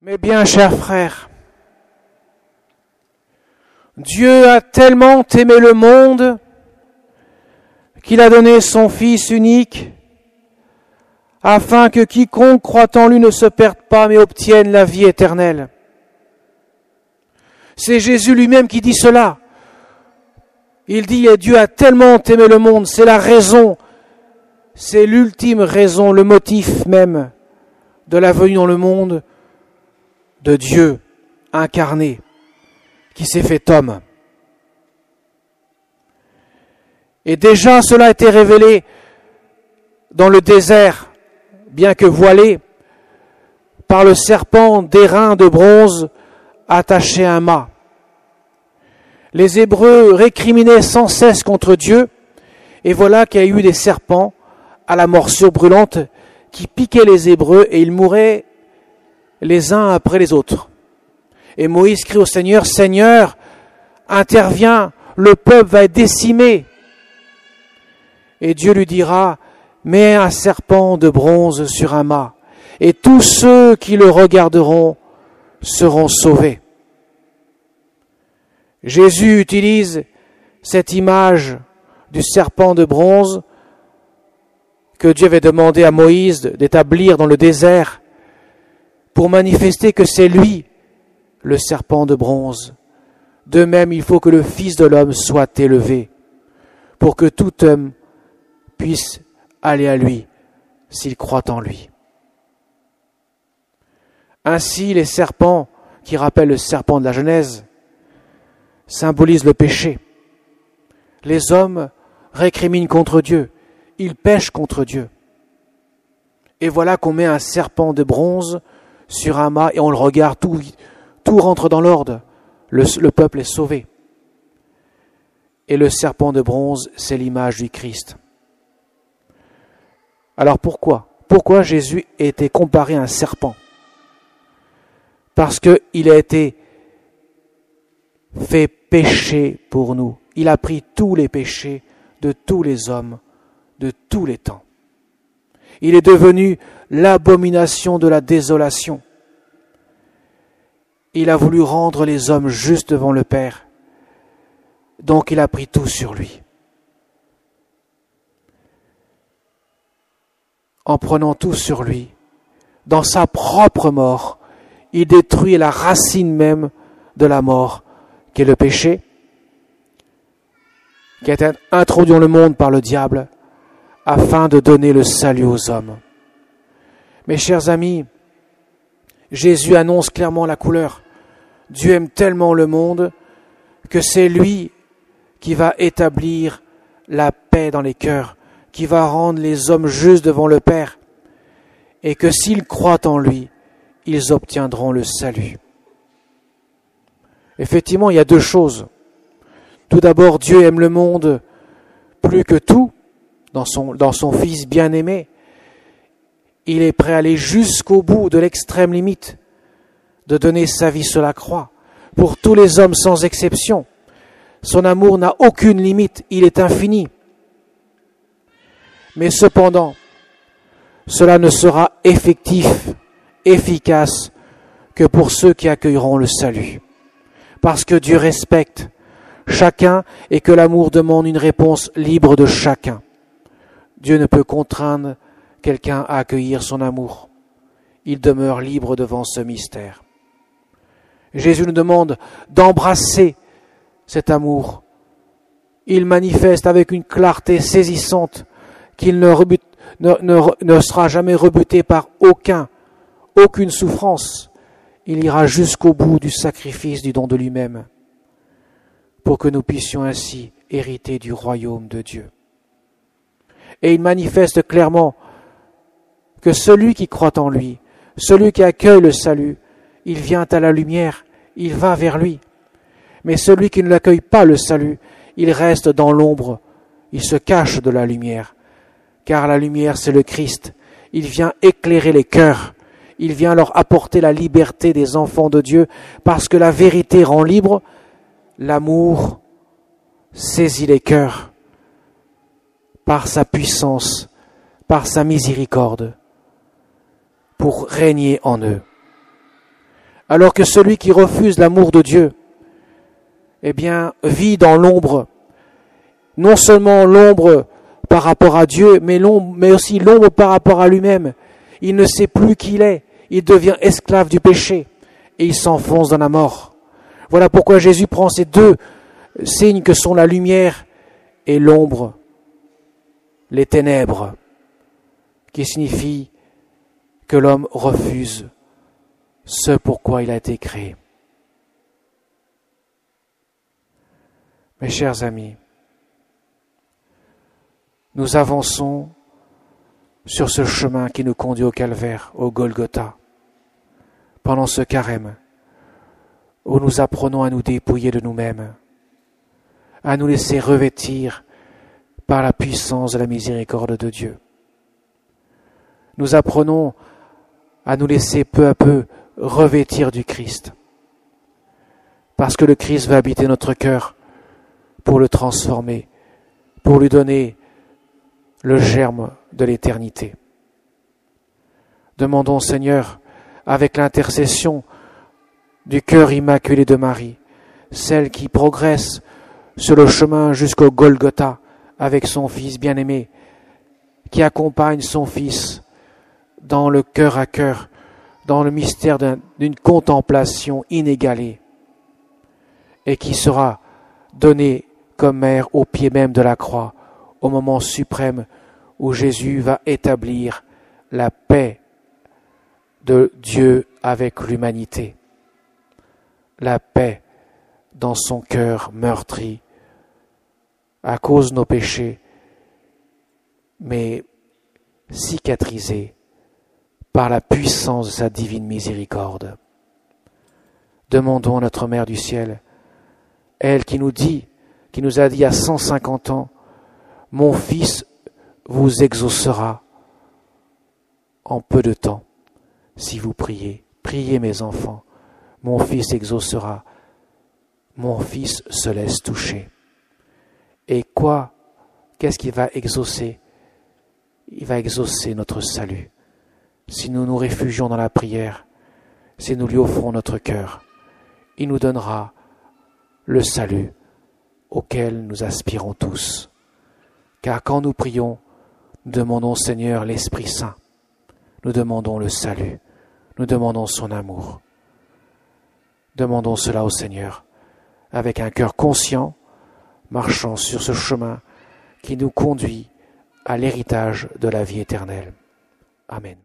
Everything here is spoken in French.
Mes bien chers frères, Dieu a tellement aimé le monde qu'il a donné son Fils unique afin que quiconque croit en lui ne se perde pas mais obtienne la vie éternelle. C'est Jésus lui-même qui dit cela. Il dit « Dieu a tellement aimé le monde », c'est la raison, c'est l'ultime raison, le motif même de la venue dans le monde de Dieu incarné, qui s'est fait homme. Et déjà cela a été révélé dans le désert, bien que voilé, par le serpent d'airain de bronze attaché à un mât. Les Hébreux récriminaient sans cesse contre Dieu, et voilà qu'il y a eu des serpents à la morsure brûlante qui piquaient les Hébreux et ils mouraient les uns après les autres. Et Moïse crie au Seigneur, « Seigneur, interviens, le peuple va être décimé. » Et Dieu lui dira, « Mets un serpent de bronze sur un mât, et tous ceux qui le regarderont seront sauvés. » Jésus utilise cette image du serpent de bronze que Dieu avait demandé à Moïse d'établir dans le désert pour manifester que c'est lui, le serpent de bronze. De même, il faut que le Fils de l'homme soit élevé pour que tout homme puisse aller à lui s'il croit en lui. Ainsi, les serpents, qui rappellent le serpent de la Genèse, symbolisent le péché. Les hommes récriminent contre Dieu, ils pêchent contre Dieu. Et voilà qu'on met un serpent de bronze sur un mât et on le regarde, tout rentre dans l'ordre, le peuple est sauvé. Et le serpent de bronze, c'est l'image du Christ. Alors pourquoi Jésus a été comparé à un serpent? Parce qu'il a été fait péché pour nous. Il a pris tous les péchés de tous les hommes, de tous les temps. Il est devenu l'abomination de la désolation. Il a voulu rendre les hommes justes devant le Père. Donc il a pris tout sur lui. En prenant tout sur lui, dans sa propre mort, il détruit la racine même de la mort, qui est le péché, qui a été introduit dans le monde par le diable, afin de donner le salut aux hommes. Mes chers amis, Jésus annonce clairement la couleur. Dieu aime tellement le monde que c'est lui qui va établir la paix dans les cœurs, qui va rendre les hommes justes devant le Père, et que s'ils croient en lui, ils obtiendront le salut. Effectivement, il y a deux choses. Tout d'abord, Dieu aime le monde plus que tout, dans son Fils bien-aimé. Il est prêt à aller jusqu'au bout de l'extrême limite, de donner sa vie sur la croix, pour tous les hommes sans exception. Son amour n'a aucune limite, il est infini. Mais cependant, cela ne sera effectif, efficace, que pour ceux qui accueilleront le salut. Parce que Dieu respecte chacun et que l'amour demande une réponse libre de chacun. Dieu ne peut contraindre quelqu'un à accueillir son amour. Il demeure libre devant ce mystère. Jésus nous demande d'embrasser cet amour. Il manifeste avec une clarté saisissante qu'il ne sera jamais rebuté par aucune souffrance. Il ira jusqu'au bout du sacrifice du don de lui-même pour que nous puissions ainsi hériter du royaume de Dieu. Et il manifeste clairement que celui qui croit en lui, celui qui accueille le salut, il vient à la lumière, il va vers lui. Mais celui qui ne l'accueille pas le salut, il reste dans l'ombre, il se cache de la lumière. Car la lumière, c'est le Christ. Il vient éclairer les cœurs. Il vient leur apporter la liberté des enfants de Dieu, parce que la vérité rend libre, l'amour saisit les cœurs par sa puissance, par sa miséricorde, pour régner en eux. alors que celui qui refuse l'amour de Dieu, eh bien, vit dans l'ombre, non seulement l'ombre par rapport à Dieu, mais aussi l'ombre par rapport à lui-même. Il ne sait plus qui il est, il devient esclave du péché et il s'enfonce dans la mort. Voilà pourquoi Jésus prend ces deux signes que sont la lumière et l'ombre, les ténèbres, qui signifie que l'homme refuse ce pourquoi il a été créé. Mes chers amis, nous avançons sur ce chemin qui nous conduit au calvaire, au Golgotha, pendant ce carême, où nous apprenons à nous dépouiller de nous-mêmes, à nous laisser revêtir par la puissance de la miséricorde de Dieu. Nous apprenons à nous laisser peu à peu revêtir du Christ, parce que le Christ va habiter notre cœur pour le transformer, pour lui donner le germe de l'éternité. Demandons, Seigneur, avec l'intercession du cœur immaculé de Marie, celle qui progresse sur le chemin jusqu'au Golgotha avec son Fils bien-aimé, qui accompagne son Fils dans le cœur à cœur, dans le mystère d'une contemplation inégalée, et qui sera donnée comme mère au pied même de la croix, au moment suprême où Jésus va établir la paix de Dieu avec l'humanité, la paix dans son cœur meurtri à cause de nos péchés, mais cicatrisé par la puissance de sa divine miséricorde. Demandons à notre Mère du ciel, elle qui nous a dit à 150 ans, « Mon Fils vous exaucera en peu de temps, si vous priez. Priez mes enfants, mon Fils exaucera, mon Fils se laisse toucher. » Et qu'est-ce qu'il va exaucer? Il va exaucer notre salut. Si nous nous réfugions dans la prière, si nous lui offrons notre cœur, il nous donnera le salut auquel nous aspirons tous. Car quand nous prions, nous demandons au Seigneur l'Esprit Saint, nous demandons le salut, nous demandons son amour. Demandons cela au Seigneur, avec un cœur conscient, marchant sur ce chemin qui nous conduit à l'héritage de la vie éternelle. Amen.